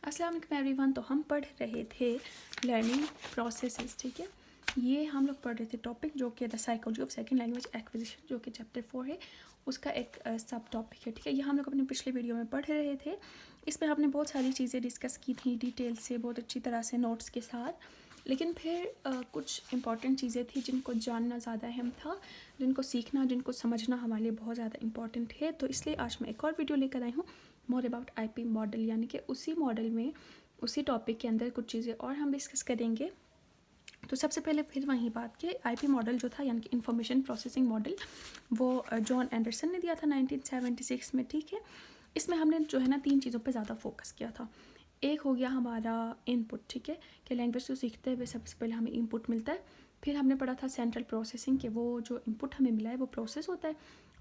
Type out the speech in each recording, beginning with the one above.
अस्सलाम वालेकुम एवरीवन। तो हम पढ़ रहे थे लर्निंग प्रोसेसेस, ठीक है। ये हम लोग पढ़ रहे थे टॉपिक जो कि the psychology of second language acquisition, जो कि चैप्टर 4 है, उसका एक सब टॉपिक है, ठीक है। ये हम लोग अपने पिछले वीडियो में पढ़ रहे थे। इसमें हमने बहुत सारी चीज़ें डिस्कस की थी डिटेल से, बहुत अच्छी तरह से नोट्स के साथ। लेकिन फिर कुछ इंपॉर्टेंट चीज़ें थी जिनको जानना ज़्यादा अहम था, जिनको सीखना, जिनको समझना हमारे लिए बहुत ज़्यादा इंपॉर्टेंट है। तो इसलिए आज मैं एक और वीडियो लेकर आई हूँ, मोर अबाउट आईपी मॉडल, यानी कि उसी मॉडल में, उसी टॉपिक के अंदर कुछ चीज़ें और हम डिस्कस करेंगे। तो सबसे पहले फिर वही बात कि आईपी मॉडल जो था, यानी कि इंफॉर्मेशन प्रोसेसिंग मॉडल, वो जॉन एंडरसन ने दिया था 1976 में, ठीक है। इसमें हमने जो है ना 3 चीज़ों पे ज़्यादा फोकस किया था। एक हो गया हमारा इनपुट, ठीक है, कि लैंग्वेज को सीखते हुए सबसे पहले हमें इनपुट मिलता है। फिर हमने पढ़ा था सेंट्रल प्रोसेसिंग, कि वो जो इनपुट हमें मिला है वो प्रोसेस होता है।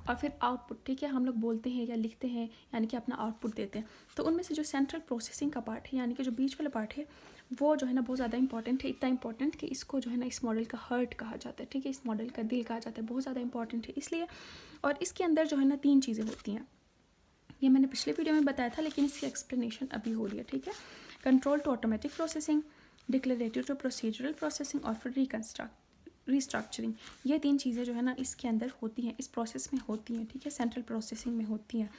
और फिर आउटपुट, ठीक है, हम लोग बोलते हैं या लिखते हैं, यानी कि अपना आउटपुट देते हैं। तो उनमें से जो सेंट्रल प्रोसेसिंग का पार्ट है, यानी कि जो बीच वाला पार्ट है, वो जो है ना बहुत ज़्यादा इंपॉर्टेंट है। इतना इंपॉर्टेंट कि इसको जो है ना इस मॉडल का हार्ट कहा जाता है, ठीक है, इस मॉडल का दिल कहा जाता है, बहुत ज़्यादा इंपॉर्टेंट है इसलिए। और इसके अंदर जो है ना 3 चीज़ें होती हैं। ये मैंने पिछले वीडियो में बताया था, लेकिन इसकी एक्सप्लेनेशन अभी हो रही है, ठीक है। Control to automatic processing, declarative to procedural processing, और फिर रिस्ट्रक्चरिंग। ये 3 चीज़ें जो है ना इसके अंदर होती हैं, इस प्रोसेस में होती हैं, ठीक है, सेंट्रल प्रोसेसिंग में होती हैं।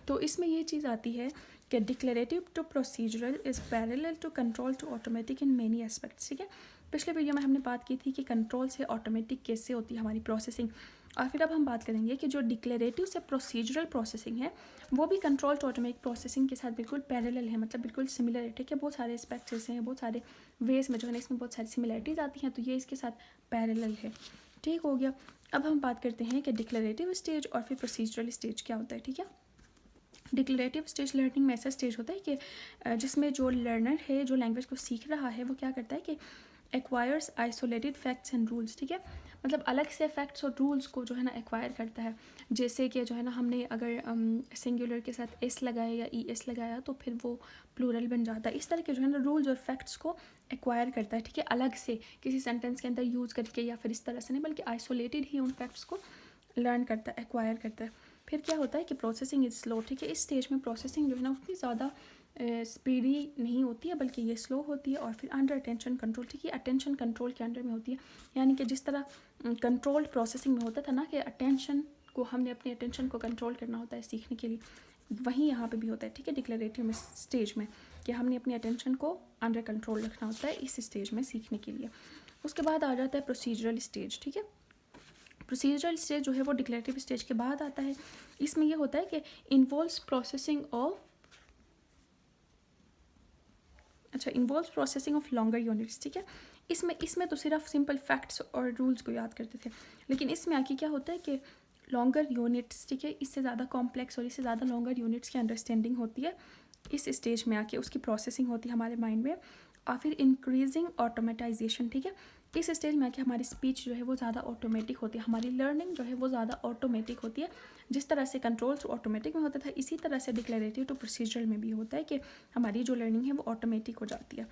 तो इसमें ये चीज़ आती है कि declarative to procedural is parallel to control to automatic in many aspects, ठीक है। पिछले वीडियो में हमने बात की थी कि कंट्रोल से ऑटोमेटिक कैसे होती है हमारी प्रोसेसिंग। और फिर अब हम बात करेंगे कि जो डिक्लेरेटिव से प्रोसीजरल प्रोसेसिंग है, वो भी कंट्रोल टू ऑटोमेटिक प्रोसेसिंग के साथ बिल्कुल पैरेलल है, मतलब बिल्कुल सिमिलर है, ठीक है। बहुत सारे एस्पेक्ट्स ऐसे हैं, बहुत सारे वेज में जो है ना इसमें बहुत सारी सिमिलरिटीज़ आती हैं, तो ये इसके साथ पैरेलल है, ठीक हो गया। अब हम बात करते हैं कि डिक्लेरेटिव स्टेज और फिर प्रोसीजरल स्टेज क्या होता है, ठीक है। डिक्लेरेटिव स्टेज लर्निंग में ऐसा स्टेज होता है कि जिसमें जो लर्नर है, जो लैंग्वेज को सीख रहा है, वो क्या करता है कि acquires isolated facts and rules, ठीक है, मतलब अलग से फैक्ट्स और रूल्स को जो है ना एक्वायर करता है। जैसे कि जो है ना हमने अगर सिंगुलर के साथ एस लगाया या ई एस लगाया तो फिर वो प्लूरल बन जाता है। इस तरह के जो है ना रूल्स और फैक्ट्स को एक्वायर करता है, ठीक है, अलग से किसी सेंटेंस के अंदर यूज़ करके, या फिर इस तरह से नहीं, बल्कि आइसोलेटेड ही उन फैक्ट्स को लर्न करता है, एक्वायर करता है। फिर क्या होता है कि प्रोसेसिंग इज़ स्लो, ठीक है। इस स्टेज में प्रोसेसिंग जो है ना उतनी ज़्यादा स्पीडी नहीं होती है, बल्कि ये स्लो होती है। और फिर अंडर अटेंशन कंट्रोल, ठीक है, अटेंशन कंट्रोल के अंडर में होती है। यानी कि जिस तरह कंट्रोल्ड प्रोसेसिंग में होता था ना कि अटेंशन को, हमने अपनी अटेंशन को कंट्रोल करना होता है सीखने के लिए, वहीं यहाँ पे भी होता है, ठीक है, डिक्लेरेटिव में स्टेज में, कि हमने अपनी अटेंशन को अंडर कंट्रोल रखना होता है इस स्टेज में सीखने के लिए। उसके बाद आ जाता है प्रोसीजरल स्टेज, ठीक है। प्रोसीजरल स्टेज जो है वो डिक्लेरेटिव स्टेज के बाद आता है। इसमें ये होता है कि involves processing of longer units, ठीक है। इसमें तो सिर्फ सिंपल फैक्ट्स और रूल्स को याद करते थे, लेकिन इसमें आके क्या होता है कि लॉन्गर यूनिट्स, ठीक है, इससे ज़्यादा कॉम्प्लेक्स और इससे ज़्यादा लॉन्गर यूनिट्स की अंडरस्टैंडिंग होती है इस स्टेज में आके, उसकी प्रोसेसिंग होती है हमारे माइंड में। और फिर इंक्रीजिंग ऑटोमेटाइजेशन, ठीक है, इस स्टेज में आके हमारी स्पीच जो है वो ज़्यादा ऑटोमेटिक होती है, हमारी लर्निंग जो है वो ज़्यादा ऑटोमेटिक होती है। जिस तरह से कंट्रोल टू ऑटोमेटिक में होता था, इसी तरह से डिक्लेरेटिव टू प्रोसीजरल में भी होता है कि हमारी जो लर्निंग है वो ऑटोमेटिक हो जाती है।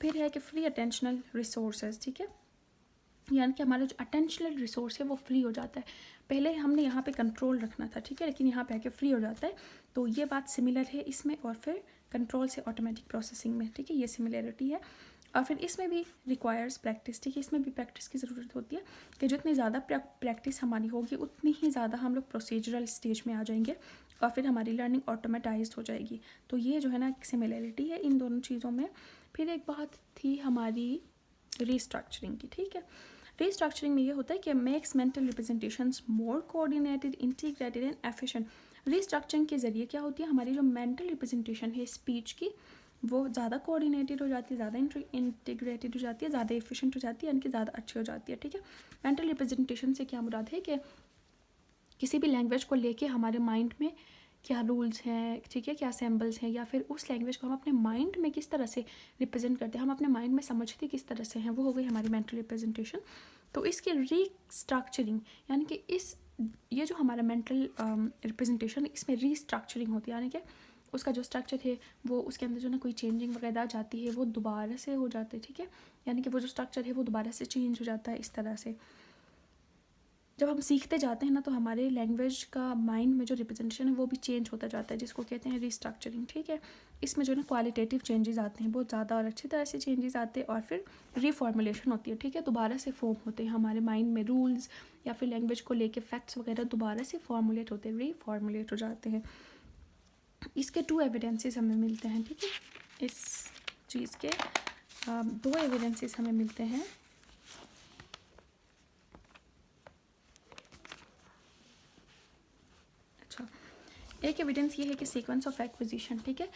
फिर है कि फ्री अटेंशनल रिसोर्सेज, ठीक है, यानी कि हमारा जो अटेंशनल रिसोर्स है वो फ्री हो जाता है। पहले हमने यहाँ पे कंट्रोल रखना था, ठीक है, लेकिन यहाँ पे आके फ्री हो जाता है। तो ये बात सिमिलर है इसमें और फिर कंट्रोल से ऑटोमेटिक प्रोसेसिंग में, ठीक है, ये सिमिलरिटी है। और फिर इसमें भी रिक्वायर्स प्रैक्टिस, ठीक है, इसमें भी प्रैक्टिस की ज़रूरत होती है कि जितनी ज़्यादा प्रैक्टिस हमारी होगी उतनी ही ज़्यादा हम लोग प्रोसीजरल स्टेज में आ जाएंगे और फिर हमारी लर्निंग ऑटोमेटाइज्ड हो जाएगी। तो ये जो है ना एक सिमिलरिटी है इन दोनों चीज़ों में। फिर एक बात थी हमारी रिस्ट्रक्चरिंग की, ठीक है। रिस्ट्रक्चरिंग में ये होता है कि makes mental representations more coordinated, integrated and efficient. Restructuring के ज़रिए क्या होती है, हमारी जो मेंटल रिप्रेजेंटेशन है स्पीच की, वो ज़्यादा कोऑर्डिनेटेड हो जाती है, ज़्यादा इंटीग्रेटेड हो जाती है, ज़्यादा एफिशिएंट हो जाती है, यानी कि ज़्यादा अच्छी हो जाती है, ठीक है। मेंटल रिप्रेजेंटेशन से क्या मुराद है कि किसी भी लैंग्वेज को लेके हमारे माइंड में क्या रूल्स हैं, ठीक है, क्या सिंबल्स हैं, या फिर उस लैंग्वेज को हम अपने माइंड में किस तरह से रिप्रेजेंट करते हैं, हम अपने माइंड में समझते किस तरह से हैं, वो हो गई हमारी मेंटल रिप्रेजेंटेशन। तो इसकी रीस्ट्रक्चरिंग, यानी कि ये जो हमारा मेंटल रिप्रेजेंटेशन, इसमें रीस्ट्रक्चरिंग होती है, यानी कि उसका जो स्ट्रक्चर है वो, उसके अंदर जो ना कोई चेंजिंग वगैरह जाती है वो दोबारा से हो जाती है, ठीक है, यानी कि वो जो स्ट्रक्चर है वो दोबारा से चेंज हो जाता है इस तरह से, जब हम सीखते जाते हैं ना तो हमारे लैंग्वेज का माइंड में जो रिप्रेजेंटेशन है वो भी चेंज होता जाता है, जिसको कहते हैं रीस्ट्रक्चरिंग, ठीक है। इसमें जो है ना क्वालिटेटिव चेंजेस आते हैं बहुत ज़्यादा और अच्छी तरह से चेंजेस आते हैं, और फिर रीफॉर्मुलेशन होती है, ठीक है। दोबारा से फॉर्म होते हैं हमारे माइंड में रूल्स या फिर लैंग्वेज को लेके फैक्ट्स वगैरह दोबारा से फॉर्मुलेट होते हैं, रीफॉर्मुलेट हो जाते हैं। इसके 2 एविडेंसेस हमें मिलते हैं, ठीक है। इस चीज़ के 2 एविडेंसेस हमें मिलते हैं। अच्छा, एक एविडेंस ये है कि सीक्वेंस ऑफ एक्विजिशन, ठीक है।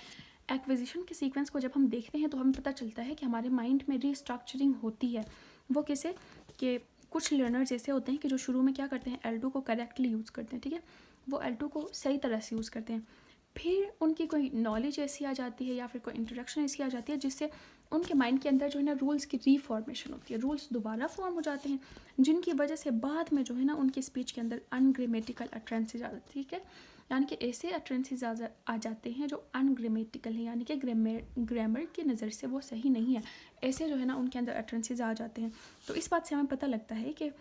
एक्विजिशन के सीक्वेंस को जब हम देखते हैं तो हमें पता चलता है कि हमारे माइंड में रीस्ट्रक्चरिंग होती है। वो कैसे कि कुछ लर्नर्स ऐसे होते हैं कि जो शुरू में क्या करते हैं, L2 को करेक्टली यूज़ करते हैं, ठीक है। वो L2 को सही तरह से यूज़ करते हैं, फिर उनकी कोई नॉलेज ऐसी आ जाती है या फिर कोई इंट्रोडक्शन ऐसी आ जाती है जिससे उनके माइंड के अंदर जो है ना रूल्स की रीफॉर्मेशन होती है, रूल्स दोबारा फॉर्म हो जाते हैं, जिनकी वजह से बाद में जो है ना उनकी स्पीच के अंदर अनग्रामेटिकल अटरेंसेज आ जाती है, ठीक है। यानी कि ऐसे अटरेंसेज आ जाते हैं जो अनग्रामेटिकल हैं, यानी कि ग्रामर की नज़र से वो सही नहीं है, ऐसे जो है ना उनके अंदर अटरेंसेज आ जाते हैं। तो इस बात से हमें पता लगता है कि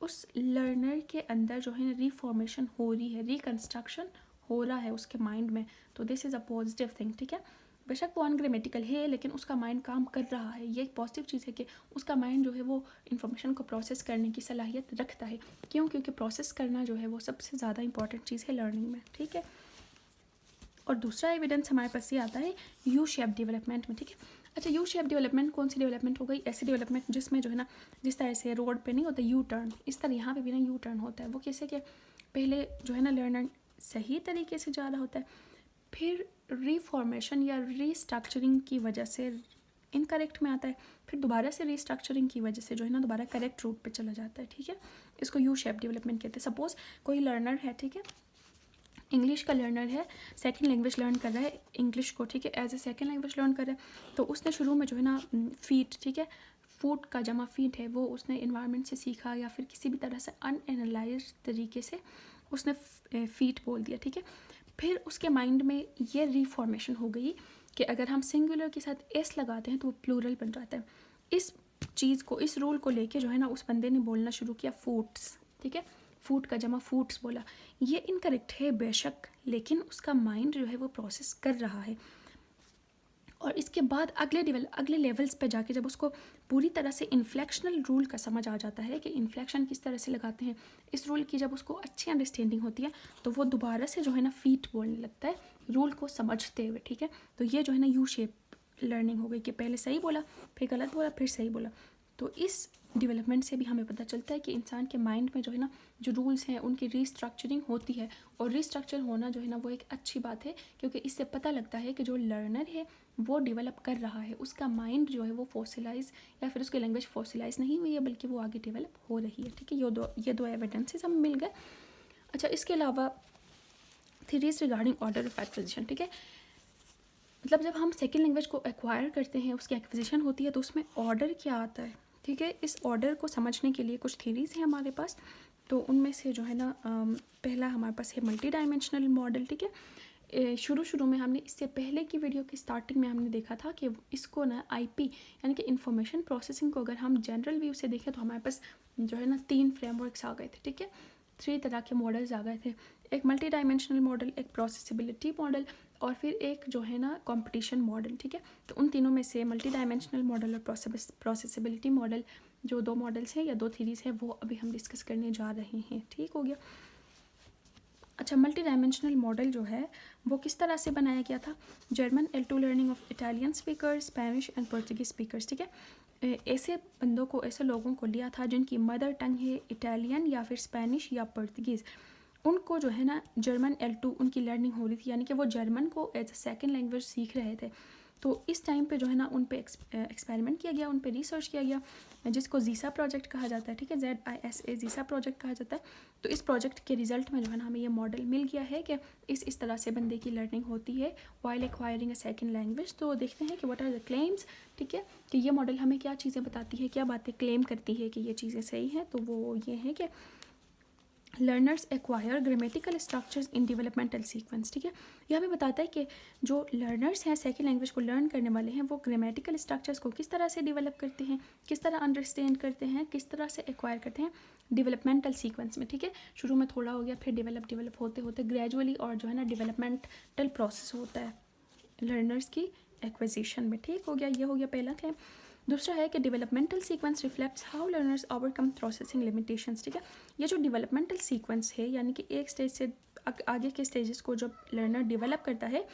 उस लर्नर के अंदर जो है ना रीफॉर्मेशन हो रही है, रिकन्स्ट्रक्शन हो रहा है उसके माइंड में, तो this is a positive thing, ठीक है। बेशक वो अनग्रामेटिकल है लेकिन उसका माइंड काम कर रहा है, ये एक पॉजिटिव चीज़ है कि उसका माइंड जो है वो इन्फॉर्मेशन को प्रोसेस करने की सलाहियत रखता है। क्यों? क्योंकि प्रोसेस करना जो है वो सबसे ज़्यादा इंपॉर्टेंट चीज़ है लर्निंग में, ठीक है। और दूसरा एविडेंस हमारे पास ये आता है यू शेप डेवलपमेंट में, ठीक है। अच्छा, यू शेप डेवलपमेंट कौन सी डेवलपमेंट हो गई? ऐसी डेवलपमेंट जिसमें जो है ना जिस तरह से रोड पे नहीं होता यू टर्न, इस तरह यहाँ पे भी ना यू टर्न होता है। वो कैसे कि पहले जो है ना लर्नर सही तरीके से जा रहा होता है, फिर रीफॉर्मेशन या रीस्ट्रक्चरिंग की वजह से इनकरेक्ट में आता है, फिर दोबारा से रीस्ट्रक्चरिंग की वजह से जो है ना दोबारा करेक्ट रूट पे चला जाता है, ठीक है। इसको यू शेप डेवलपमेंट कहते हैं। सपोज कोई लर्नर है, ठीक है, इंग्लिश का लर्नर है, सेकंड लैंग्वेज लर्न कर रहा है इंग्लिश को, ठीक है, as a second language learn कर रहा है। तो उसने शुरू में जो है ना फीट, ठीक है, फूड का जमा फीट है, वो उसने इन्वायरमेंट से सीखा या फिर किसी भी तरह से अनएनालाइज तरीके से उसने फीट बोल दिया, ठीक है। फिर उसके माइंड में ये रीफॉर्मेशन हो गई कि अगर हम सिंगुलर के साथ एस लगाते हैं तो वो प्लूरल बन जाता है। इस चीज़ को, इस रूल को लेके जो है ना उस बंदे ने बोलना शुरू किया फूड्स, ठीक है, फूड का जमा फूड्स बोला। ये इनकरेक्ट है बेशक, लेकिन उसका माइंड जो है वो प्रोसेस कर रहा है। और इसके बाद अगले लेवल्स पे जाके जब उसको पूरी तरह से इन्फ्लेक्शनल रूल का समझ आ जाता है कि इन्फ्लेक्शन किस तरह से लगाते हैं, इस रूल की जब उसको अच्छी अंडरस्टैंडिंग होती है तो वो दोबारा से जो है ना फीट बोलने लगता है रूल को समझते हुए, ठीक है। तो ये जो है ना यू शेप लर्निंग हो गई कि पहले सही बोला, फिर गलत बोला, फिर सही बोला। तो इस डेवलपमेंट से भी हमें पता चलता है कि इंसान के माइंड में जो है ना जो रूल्स हैं उनकी रीस्ट्रक्चरिंग होती है, और रीस्ट्रक्चर होना जो है ना वो एक अच्छी बात है, क्योंकि इससे पता लगता है कि जो लर्नर है वो डेवलप कर रहा है, उसका माइंड जो है वो फॉसिलाइज या फिर उसकी लैंग्वेज फॉसिलाइज नहीं हुई है बल्कि वो आगे डेवलप हो रही है, ठीक है। ये दो एविडेंसेस हमें मिल गए। अच्छा, इसके अलावा theories regarding order of acquisition, ठीक है। मतलब जब हम सेकेंड लैंग्वेज को एक्वायर करते हैं, उसकी एक्विजिशन होती है, तो उसमें ऑर्डर क्या आता है, ठीक है। इस ऑर्डर को समझने के लिए कुछ थ्योरीज हैं हमारे पास। तो उनमें से जो है ना पहला हमारे पास है मल्टी डायमेंशनल मॉडल, ठीक है। शुरू में हमने इससे पहले की वीडियो की स्टार्टिंग में हमने देखा था कि इसको ना आईपी यानी कि इंफॉर्मेशन प्रोसेसिंग को अगर हम जनरल व्यू से देखें तो हमारे पास जो है ना 3 फ्रेमवर्क्स आ गए थे, ठीक है। 3 तरह के मॉडल्स आ गए थे, एक मल्टी डायमेंशनल मॉडल, एक प्रोसेसिबिलिटी मॉडल, और फिर एक जो है ना कंपटीशन मॉडल, ठीक है। तो उन तीनों में से मल्टी डायमेंशनल मॉडल और प्रोसेसिबिलिटी मॉडल जो 2 मॉडल्स हैं या 2 थ्योरीज हैं वो अभी हम डिस्कस करने जा रहे हैं, ठीक हो गया। अच्छा, मल्टी डायमेंशनल मॉडल जो है वो किस तरह से बनाया गया था? German L2 learning of Italian speakers, Spanish and Portuguese speakers, ठीक है। ऐसे बंदों को, ऐसे लोगों को लिया था जिनकी मदर टंग है इटालियन या फिर स्पेनिश या पोर्तुगीज़। उनको जो है ना जर्मन L2 उनकी लर्निंग हो रही थी, यानी कि वो जर्मन को एज अ सेकेंड लैंग्वेज सीख रहे थे। तो इस टाइम पे जो है ना उन पे एक्सपेरिमेंट किया गया, उन पे रिसर्च किया गया, जिसको जीसा प्रोजेक्ट कहा जाता है, ठीक है, ZISA जीसा प्रोजेक्ट कहा जाता है। तो इस प्रोजेक्ट के रिजल्ट में जो है ना हमें ये मॉडल मिल गया है कि इस तरह से बंदे की लर्निंग होती है while acquiring a second language. तो देखते हैं कि व्हाट आर द क्लेम्स, ठीक है, कि ये मॉडल हमें क्या चीज़ें बताती है, क्या बातें क्लेम करती है कि ये चीज़ें सही हैं। तो वो ये है कि learners acquire grammatical structures in developmental sequence. ठीक है, यह हमें बताता है कि जो लर्नर्स हैं, सेकेंड लैंग्वेज को लर्न करने वाले हैं, वो ग्रामेटिकल स्ट्रक्चर्स को किस तरह से डेवलप करते हैं, किस तरह अंडरस्टैंड करते हैं, किस तरह से एक्वायर करते हैं डेवलपमेंटल सीक्वेंस में। ठीक है, शुरू में थोड़ा हो गया, फिर डेवलप होते होते ग्रेजुअली और जो है ना डेवलपमेंटल प्रोसेस होता है लर्नर्स की एक्विजिशन में। ठीक हो गया, ये हो गया पहला क्लेम। दूसरा है कि developmental sequence reflects how learners overcome processing limitations. ठीक है, ये जो डेवलपमेंटल सीक्वेंस है, यानी कि एक स्टेज से आगे के स्टेजेस को जब लर्नर डेवलप करता है,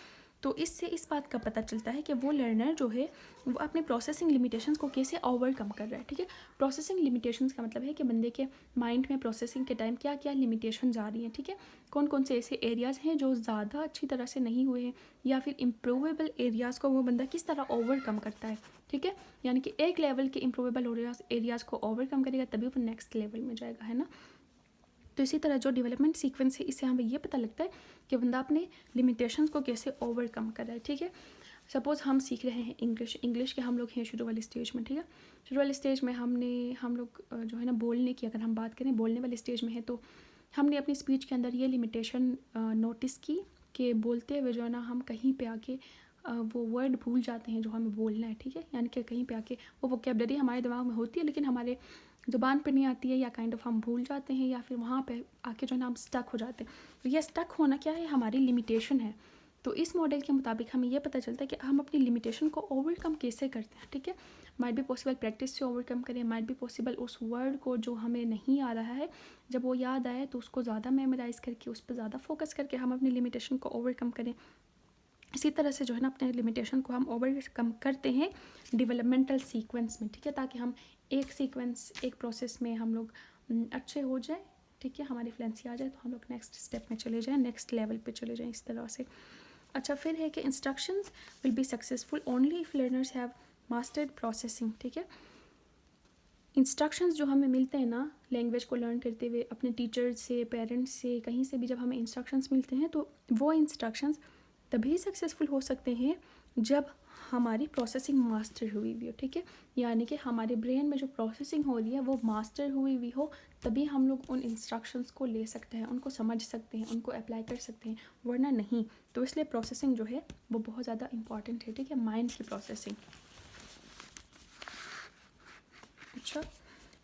तो इससे इस बात का पता चलता है कि वो लर्नर जो है वो अपनी प्रोसेसिंग लिमिटेशंस को कैसे ओवरकम कर रहा है। ठीक है, प्रोसेसिंग लिमिटेशंस का मतलब है कि बंदे के माइंड में प्रोसेसिंग के टाइम क्या क्या लिमिटेशंस आ रही हैं। ठीक है, कौन कौन से ऐसे एरियाज़ हैं जो ज़्यादा अच्छी तरह से नहीं हुए हैं, या फिर इम्प्रूवेबल एरियाज़ को वो बंदा किस तरह ओवरकम करता है। ठीक है, यानी कि एक लेवल के इम्प्रूवेबल एरियाज़ को ओवरकम करेगा तभी वो नेक्स्ट लेवल में जाएगा, है ना। तो इसी तरह जो डेवलपमेंट सीक्वेंस है, इससे हमें ये पता लगता है कि बंदा अपने लिमिटेशंस को कैसे ओवरकम कर रहा है। ठीक है, सपोज़ हम सीख रहे हैं इंग्लिश के हम लोग हैं शुरू वाली स्टेज में। ठीक है, शुरू वाली स्टेज में हम लोग जो है ना बोलने की, अगर हम बात करें बोलने वाली स्टेज में है, तो हमने अपनी स्पीच के अंदर ये लिमिटेशन नोटिस की कि बोलते हुए जो है ना हम कहीं पे आके वो वर्ड भूल जाते हैं जो हमें बोलना है। ठीक है, यानी कि कहीं पे आके वो वोकैबुलरी हमारे दिमाग में होती है लेकिन हमारे ज़ुबान पे नहीं आती है, या काइंड ऑफ हम भूल जाते हैं, या फिर वहाँ पे आके जो है ना हम स्टक हो जाते हैं। तो ये स्टक होना क्या है, हमारी लिमिटेशन है। तो इस मॉडल के मुताबिक हमें यह पता चलता है कि हम अपनी लिमिटेशन को ओवरकम कैसे करते हैं। ठीक है, माइट बी पॉसिबल प्रैक्टिस से ओवरकम करें, माइट बी पॉसिबल उस वर्ड को जो हमें नहीं आ रहा है, जब वो याद आए तो उसको ज़्यादा मेमोराइज़ करके उस पर ज़्यादा फोकस करके हम अपनी लिमिटेशन को ओवरकम करें। इसी तरह से जो है ना अपने लिमिटेशन को हम ओवरकम करते हैं डेवलपमेंटल सीक्वेंस में। ठीक है, ताकि हम एक सीक्वेंस एक प्रोसेस में हम लोग अच्छे हो जाए। ठीक है, हमारी फ्लुएंसी आ जाए तो हम लोग नेक्स्ट स्टेप में चले जाएँ, नेक्स्ट लेवल पे चले जाएँ, इस तरह से। अच्छा, फिर है कि instructions will be successful only if learners have mastered processing. ठीक है, इंस्ट्रक्शंस जो हमें मिलते हैं ना लैंग्वेज को लर्न करते हुए, अपने टीचर्स से, पेरेंट्स से, कहीं से भी जब हमें इंस्ट्रक्शंस मिलते हैं, तो वो इंस्ट्रक्शंस तभी सक्सेसफुल हो सकते हैं जब हमारी प्रोसेसिंग मास्टर हुई हुई हो। ठीक है, यानी कि हमारे ब्रेन में जो प्रोसेसिंग हो रही है वो मास्टर हुई हुई हो, तभी हम लोग उन इंस्ट्रक्शंस को ले सकते हैं, उनको समझ सकते हैं, उनको अप्लाई कर सकते हैं, वरना नहीं। तो इसलिए प्रोसेसिंग जो है वो बहुत ज़्यादा इंपॉर्टेंट है। ठीक है, माइंड की प्रोसेसिंग। अच्छा,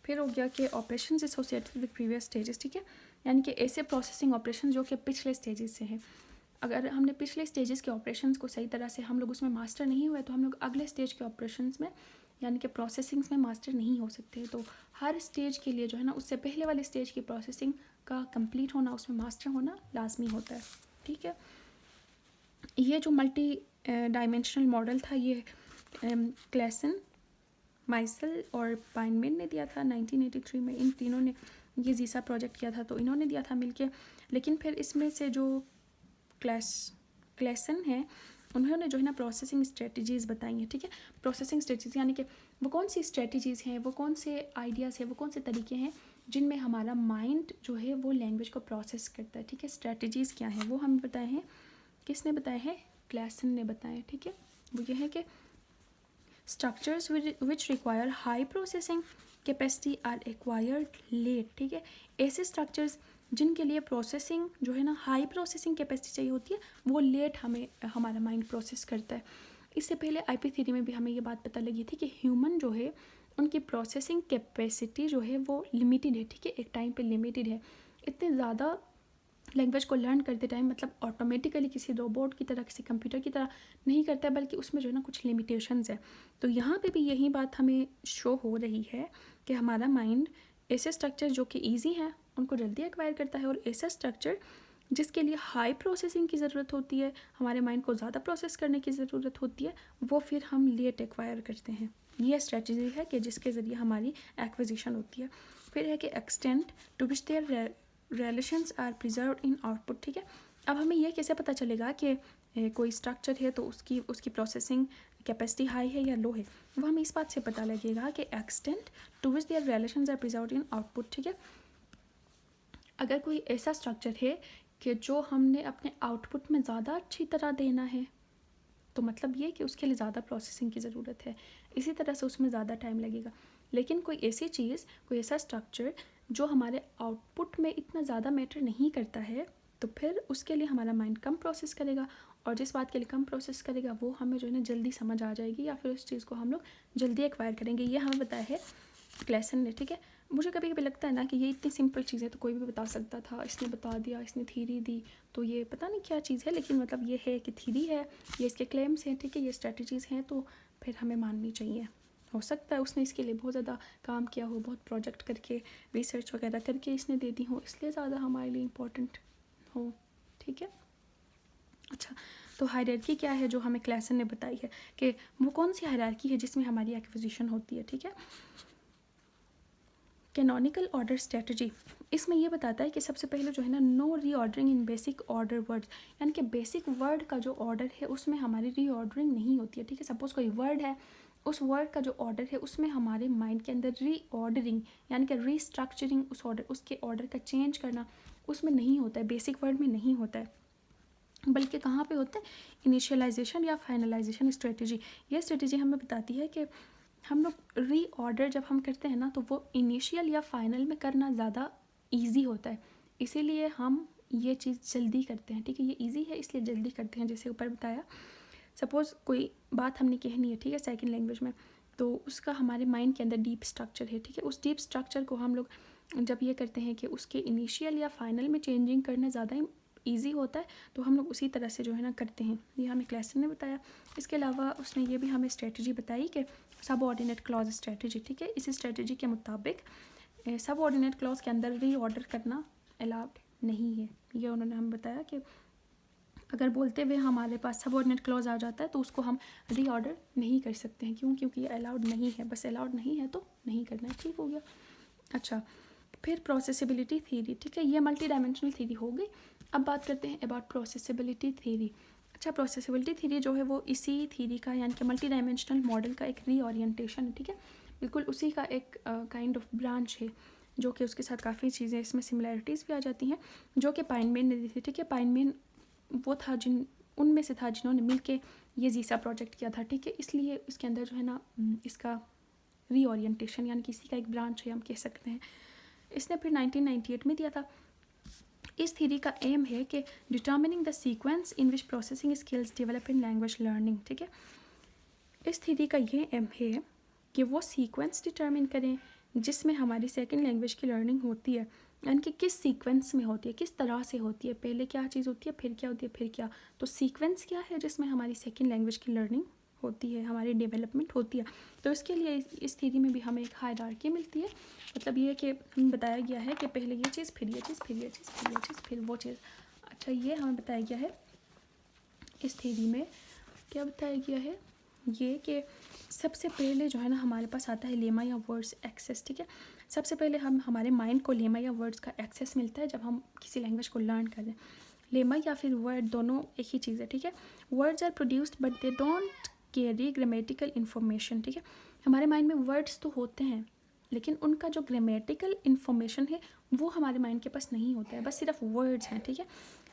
फिर हो गया कि operations associated with previous stages. ठीक है, यानी कि ऐसे प्रोसेसिंग ऑपरेशन जो कि पिछले स्टेजेस से हैं। अगर हमने पिछले स्टेजेस के ऑपरेशंस को सही तरह से हम लोग उसमें मास्टर नहीं हुए, तो हम लोग अगले स्टेज के ऑपरेशंस में यानी कि प्रोसेसिंग्स में मास्टर नहीं हो सकते। तो हर स्टेज के लिए जो है ना उससे पहले वाले स्टेज की प्रोसेसिंग का कंप्लीट होना, उसमें मास्टर होना लाजमी होता है। ठीक है, ये जो मल्टी डायमेंशनल मॉडल था, ये क्लेसन, माइसल और पाइनमेन ने दिया था 1983 में। इन तीनों ने ये जीसा प्रोजेक्ट किया था, तो इन्होंने दिया था मिलके। लेकिन फिर इसमें से जो क्लेसन है, उन्होंने जो है ना प्रोसेसिंग स्ट्रेटजीज़ बताई हैं। ठीक है, प्रोसेसिंग स्ट्रेटजीज़ यानी कि वो कौन सी स्ट्रेटजीज़ हैं, वो कौन से आइडियाज़ हैं, वो कौन से तरीके हैं जिनमें हमारा माइंड जो है वो लैंग्वेज को प्रोसेस करता है। ठीक है, स्ट्रेटजीज़ क्या हैं वो हमें बताए हैं। किसने बताए हैं? क्लेसन ने बताया। ठीक है, वो ये है कि structures which require high processing capacity are acquired late. ठीक है, ऐसे स्ट्रक्चर्स जिनके लिए प्रोसेसिंग जो है ना हाई प्रोसेसिंग कैपेसिटी चाहिए होती है, वो लेट हमारा माइंड प्रोसेस करता है। इससे पहले आईपी थ्योरी में भी हमें ये बात पता लगी थी कि ह्यूमन जो है उनकी प्रोसेसिंग कैपेसिटी जो है वो लिमिटेड है। ठीक है, एक टाइम पे लिमिटेड है। इतने ज़्यादा लैंग्वेज को लर्न करते टाइम मतलब ऑटोमेटिकली किसी रोबोट की तरह, किसी कंप्यूटर की तरह नहीं करता है, बल्कि उसमें जो है ना कुछ लिमिटेशंस है। तो यहाँ पे भी यही बात हमें शो हो रही है कि हमारा माइंड ऐसे स्ट्रक्चर जो कि ईजी है उनको जल्दी एक्वायर करता है, और ऐसा स्ट्रक्चर जिसके लिए हाई प्रोसेसिंग की ज़रूरत होती है, हमारे माइंड को ज़्यादा प्रोसेस करने की ज़रूरत होती है, वो फिर हम लेट एक्वायर करते हैं। ये स्ट्रेटजी है कि जिसके ज़रिए हमारी एक्विजिशन होती है। फिर है कि extent to which their relations are preserved in output. ठीक है, अब हमें यह कैसे पता चलेगा कि कोई स्ट्रक्चर है तो उसकी प्रोसेसिंग कैपेसिटी हाई है या लो है? वो हमें इस बात से पता लगेगा कि extent to which their relations are preserved in output. ठीक है, अगर कोई ऐसा स्ट्रक्चर है कि जो हमने अपने आउटपुट में ज़्यादा अच्छी तरह देना है, तो मतलब ये कि उसके लिए ज़्यादा प्रोसेसिंग की ज़रूरत है, इसी तरह से उसमें ज़्यादा टाइम लगेगा। लेकिन कोई ऐसी चीज़, कोई ऐसा स्ट्रक्चर जो हमारे आउटपुट में इतना ज़्यादा मैटर नहीं करता है, तो फिर उसके लिए हमारा माइंड कम प्रोसेस करेगा, और जिस बात के लिए कम प्रोसेस करेगा वो हमें जो है ना जल्दी समझ आ जाएगी, या फिर उस चीज़ को हम लोग जल्दी एक्वायर करेंगे। ये हमें बताया है क्लेसन ने, ठीक है। मुझे कभी कभी लगता है ना कि ये इतनी सिंपल चीज़ है तो कोई भी बता सकता था, इसने बता दिया, इसने थीरी दी, तो ये पता नहीं क्या चीज़ है, लेकिन मतलब ये है कि थीरी है, ये इसके क्लेम्स हैं, ठीक है, ये स्ट्रेटजीज़ हैं, तो फिर हमें माननी चाहिए। हो सकता है उसने इसके लिए बहुत ज़्यादा काम किया हो, बहुत प्रोजेक्ट करके, रिसर्च वगैरह करके इसने दे दी हो, इसलिए ज़्यादा हमारे लिए इम्पोर्टेंट हो, ठीक है। अच्छा, तो हायरार्की क्या है जो हमें क्लेसन ने बताई है, कि वो कौन सी हायरार्की है जिसमें हमारी एक्विजिशन होती है, ठीक है। कैनोनिकल ऑर्डर स्ट्रेटजी, इसमें ये बताता है कि सबसे पहले जो है ना नो रीऑर्डरिंग इन बेसिक ऑर्डर वर्ड्स, यानी कि बेसिक वर्ड का जो ऑर्डर है उसमें हमारी रीऑर्डरिंग नहीं होती है, ठीक है। सपोज कोई वर्ड है, उस वर्ड का जो ऑर्डर है उसमें हमारे माइंड के अंदर रीऑर्डरिंग यानी कि रीस्ट्रक्चरिंग, उस ऑर्डर उसके ऑर्डर का चेंज करना उसमें नहीं होता है, बेसिक वर्ड में नहीं होता है, बल्कि कहाँ पे होता है, इनिशियलाइजेशन या फाइनलाइजेशन स्ट्रेटजी। ये स्ट्रेटजी हमें बताती है कि हम लोग रीऑर्डर जब हम करते हैं ना तो वो इनिशियल या फाइनल में करना ज़्यादा इजी होता है, इसीलिए हम ये चीज़ जल्दी करते हैं, ठीक है। ये इजी है इसलिए जल्दी करते हैं, जैसे ऊपर बताया। सपोज़ कोई बात हमने कहनी है, ठीक है, सेकंड लैंग्वेज में, तो उसका हमारे माइंड के अंदर डीप स्ट्रक्चर है, ठीक है। उस डीप स्ट्रक्चर को हम लोग जब ये करते हैं कि उसके इनिशियल या फाइनल में चेंजिंग करना ज़्यादा ईजी होता है, तो हम लोग उसी तरह से जो है ना करते हैं, ये हमें क्लेसन ने बताया। इसके अलावा उसने ये भी हमें स्ट्रेटजी बताई कि सब ऑर्डिनेट क्लॉज स्ट्रेटजी, ठीक है। इस स्ट्रेटजी के मुताबिक सब ऑर्डिनेट क्लॉज के अंदर रीऑर्डर करना अलाउड नहीं है। ये उन्होंने हमें बताया कि अगर बोलते हुए हमारे पास सब ऑर्डिनेट क्लॉज आ जाता है तो उसको हम रीऑर्डर नहीं कर सकते हैं, क्यों, क्योंकि ये अलाउड नहीं है, बस अलाउड नहीं है तो नहीं करना है, ठीक हो गया। अच्छा, फिर प्रोसेसिबिलिटी थ्योरी, ठीक है, ये मल्टी डायमेंशनल थ्योरी हो गई। अब बात करते हैं अबाउट प्रोसेसिबिलिटी थ्योरी। अच्छा, प्रोसेसिबिलिटी थ्योरी जो है वो इसी थ्योरी का यानी कि मल्टी डायमेंशनल मॉडल का एक रीओरिएंटेशन है, ठीक है, बिल्कुल उसी का एक काइंड ऑफ ब्रांच है, जो कि उसके साथ काफ़ी चीज़ें इसमें सिमिलैरिटीज़ भी आ जाती हैं, जो कि पाइनमेन ने दी थी, ठीक है। पाइनमेन वो था उनमें से था जिन्होंने मिलके ये जीसा प्रोजेक्ट किया था, ठीक है, इसलिए इसके अंदर जो है ना इसका रीओरिएंटेशन यानी कि इसी का एक ब्रांच है, हम कह सकते हैं। इसने फिर 1998 में दिया था। इस थ्योरी का एम है कि determining the sequence in which processing skills develop in language learning, ठीक है। इस थ्योरी का ये एम है कि वो सीक्वेंस डिटर्मिन करें जिसमें हमारी सेकंड लैंग्वेज की लर्निंग होती है, यानी कि किस सीक्वेंस में होती है, किस तरह से होती है, पहले क्या चीज़ होती है, फिर क्या होती है, फिर क्या, तो सीक्वेंस क्या है जिसमें हमारी सेकंड लैंग्वेज की लर्निंग होती है, हमारी डेवलपमेंट होती है। तो इसके लिए इस थ्योरी में भी हमें एक हायरार्की मिलती है, मतलब ये कि हमें बताया गया है कि पहले ये चीज़, फिर ये चीज़, फिर ये चीज़, फिर ये चीज़, फिर वो चीज़। अच्छा, ये हमें बताया गया है इस थ्योरी में, क्या बताया गया है, ये कि सबसे पहले जो है ना हमारे पास आता है लेमा या वर्ड्स एक्सेस, ठीक है। सबसे पहले हमारे माइंड को लेमा या वर्ड्स का एक्सेस मिलता है जब हम किसी लैंग्वेज को लर्न कर रहे हैं। लेमा या फिर वर्ड दोनों एक ही चीज़ है, ठीक है। Words are produced but they don't carry grammatical information, ठीक है। हमारे माइंड में वर्ड्स तो होते हैं लेकिन उनका जो ग्रामेटिकल इन्फॉर्मेशन है वो हमारे माइंड के पास नहीं होता है, बस सिर्फ वर्ड्स हैं, ठीक है।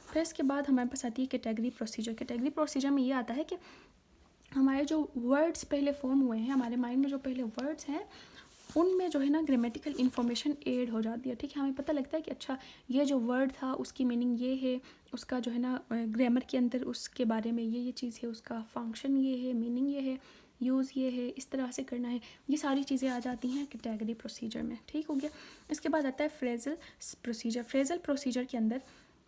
फिर इसके बाद हमारे पास आती है कैटेगरी प्रोसीजर। कैटेगरी प्रोसीजर में ये आता है कि हमारे जो वर्ड्स पहले फॉर्म हुए हैं, हमारे माइंड में जो पहले वर्ड्स हैं उनमें जो है ना ग्रामेटिकल इन्फॉर्मेशन ऐड हो जाती है, ठीक है। हमें पता लगता है कि अच्छा ये जो वर्ड था उसकी मीनिंग ये है, उसका जो है ना ग्रामर के अंदर उसके बारे में ये चीज़ है, उसका फंक्शन ये है, मीनिंग ये है, यूज़ ये है, इस तरह से करना है, ये सारी चीज़ें आ जाती हैं कैटेगरी प्रोसीजर में, ठीक हो गया। इसके बाद आता है फ्रेजल प्रोसीजर। फ्रेजल प्रोसीजर के अंदर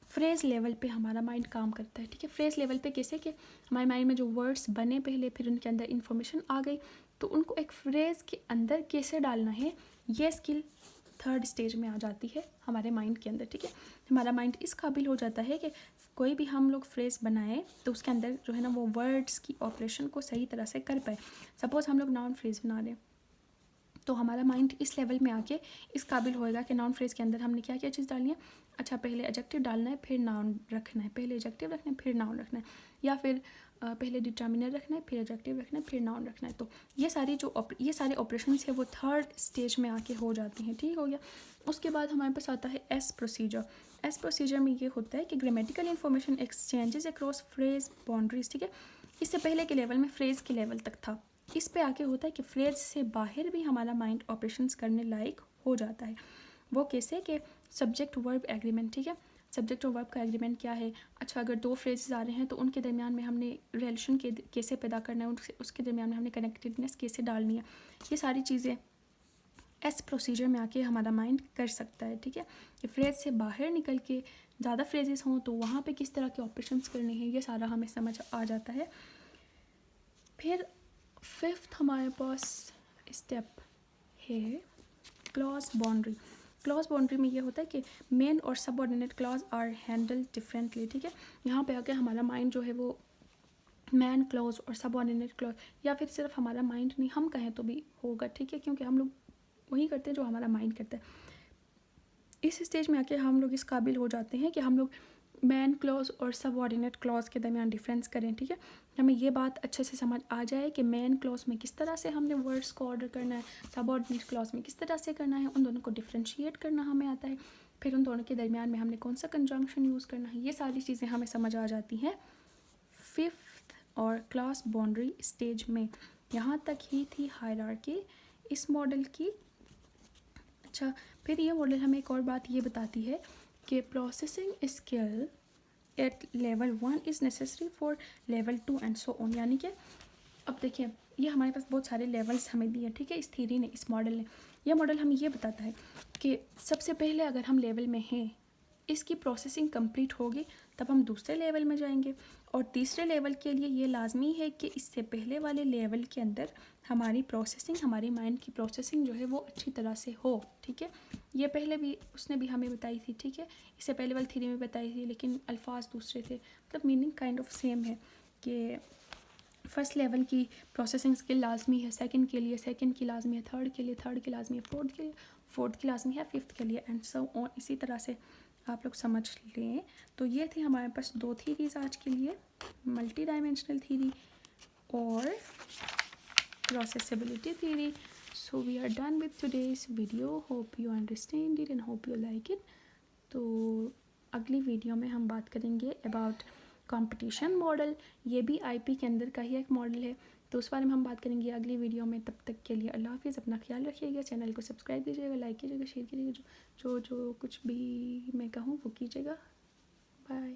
फ्रेज लेवल पे हमारा माइंड काम करता है, ठीक है। फ्रेज लेवल पे कैसे कि हमारे माइंड में जो वर्ड्स बने पहले, फिर उनके अंदर इन्फॉर्मेशन आ गई, तो उनको एक फ्रेज के अंदर कैसे डालना है, ये स्किल थर्ड स्टेज में आ जाती है हमारे माइंड के अंदर, ठीक है। हमारा माइंड इस काबिल हो जाता है कि कोई भी हम लोग फ्रेज बनाए तो उसके अंदर जो है ना वो वर्ड्स की ऑपरेशन को सही तरह से कर पाए। सपोज़ हम लोग नाउन फ्रेज बना रहे हैं तो हमारा माइंड इस लेवल में आके इस काबिल होएगा कि नाउन फ्रेज के अंदर हमने क्या क्या चीज़ डालनी है, अच्छा पहले एडजेक्टिव डालना है, फिर नाउन रखना है, पहले एडजेक्टिव रखना है, फिर नाउन रखना है, या फिर पहले डिटर्मिनर रखना है, फिर एडजेक्टिव रखना है, फिर नाउन रखना है। तो ये सारे ऑपरेशंस है वो थर्ड स्टेज में आके हो जाती हैं, ठीक हो गया। उसके बाद हमारे पास आता है एस प्रोसीजर। एस प्रोसीजर में ये होता है कि grammatical information exchanges across phrase boundaries, ठीक है। इससे पहले के लेवल में फ्रेज के लेवल तक था, इस पे आके होता है कि फ्रेज से बाहर भी हमारा माइंड ऑपरेशंस करने लायक हो जाता है। वो कैसे कि सब्जेक्ट वर्ब एग्रीमेंट, ठीक है। सब्जेक्ट और वर्ब का एग्रीमेंट क्या है। अच्छा, अगर दो फ्रेजेस आ रहे हैं तो उनके दरमियान में हमने रिलेशन कैसे पैदा करना है, उसके दरमियान में हमने कनेक्टेडनेस कैसे डालनी है, ये सारी चीज़ें इस प्रोसीजर में आके हमारा माइंड कर सकता है, ठीक है। कि फ्रेज से बाहर निकल के ज़्यादा फ्रेजेस हों तो वहाँ पे किस तरह के ऑपरेशंस करने हैं, ये सारा हमें समझ आ जाता है। फिर फिफ्थ हमारे पास स्टेप है क्लॉज बाउंड्री। क्लॉज बाउंड्री में ये होता है कि मेन और subordinate clause are handled differently, ठीक है। यहाँ पे आके हमारा माइंड जो है वो मैन क्लॉज और सबऑर्डिनेट क्लॉज, या फिर सिर्फ हमारा माइंड नहीं, हम कहें तो भी होगा, ठीक है, क्योंकि हम लोग वही करते हैं जो हमारा माइंड करता है। इस स्टेज में आके हम लोग इस काबिल हो जाते हैं कि हम लोग मैन क्लॉज और सबऑर्डिनेट क्लॉज के दरमियान डिफरेंस करें, ठीक है। हमें ये बात अच्छे से समझ आ जाए कि मैन क्लॉज में किस तरह से हमने वर्ड्स को ऑर्डर करना है, सबऑर्डिनेट क्लॉज में किस तरह से करना है, उन दोनों को डिफ्रेंशिएट करना हमें आता है। फिर उन दोनों के दरमियान में हमने कौन सा कंजंक्शन यूज़ करना है, ये सारी चीज़ें हमें समझ आ जाती हैं फिफ्थ और क्लॉज बाउंड्री स्टेज में। यहाँ तक ही थी हायरार्की इस मॉडल की। अच्छा, फिर ये मॉडल हमें एक और बात ये बताती है कि processing skill at level 1 is necessary for level 2 and so on. यानी कि अब देखिए, ये हमारे पास बहुत सारे लेवल्स हमें दिए, ठीक है, इस थ्योरी ने, इस मॉडल ने। यह मॉडल हमें ये बताता है कि सबसे पहले अगर हम लेवल में हैं, इसकी प्रोसेसिंग कंप्लीट होगी तब हम दूसरे लेवल में जाएंगे, और तीसरे लेवल के लिए ये लाजमी है कि इससे पहले वाले लेवल के अंदर हमारी प्रोसेसिंग, हमारी माइंड की प्रोसेसिंग जो है वो अच्छी तरह से हो, ठीक है। ये पहले भी उसने भी हमें बताई थी, ठीक है, इससे पहले वाली थ्योरी में बताई थी, लेकिन अल्फाज दूसरे थे, मतलब मीनिंग काइंड ऑफ सेम है कि फर्स्ट लेवल की प्रोसेसिंग स्किल लाजमी है, सेकंड के लिए सेकंड की लाजमी है, थर्ड के लिए थर्ड की लाजमी है, फोर्थ की लाजमी है, फिफ्थ के लिए, एंड सो ऑन। इसी तरह से आप लोग समझ लें। तो ये थे हमारे पास दो थीरीज आज के लिए, मल्टी डायमेंशनल थीरी और processability theory. So we are done with today's video, hope you understand it and hope you like it. तो अगली वीडियो में हम बात करेंगे अबाउट कंपटीशन मॉडल। ये भी आईपी के अंदर का ही एक मॉडल है, तो उस बारे में हम बात करेंगे अगली वीडियो में। तब तक के लिए अल्लाह हाफिज़, अपना ख्याल रखिएगा, चैनल को सब्सक्राइब कीजिएगा, लाइक कीजिएगा, शेयर कीजिएगा, जो कुछ भी मैं कहूँ वो कीजिएगा। बाय।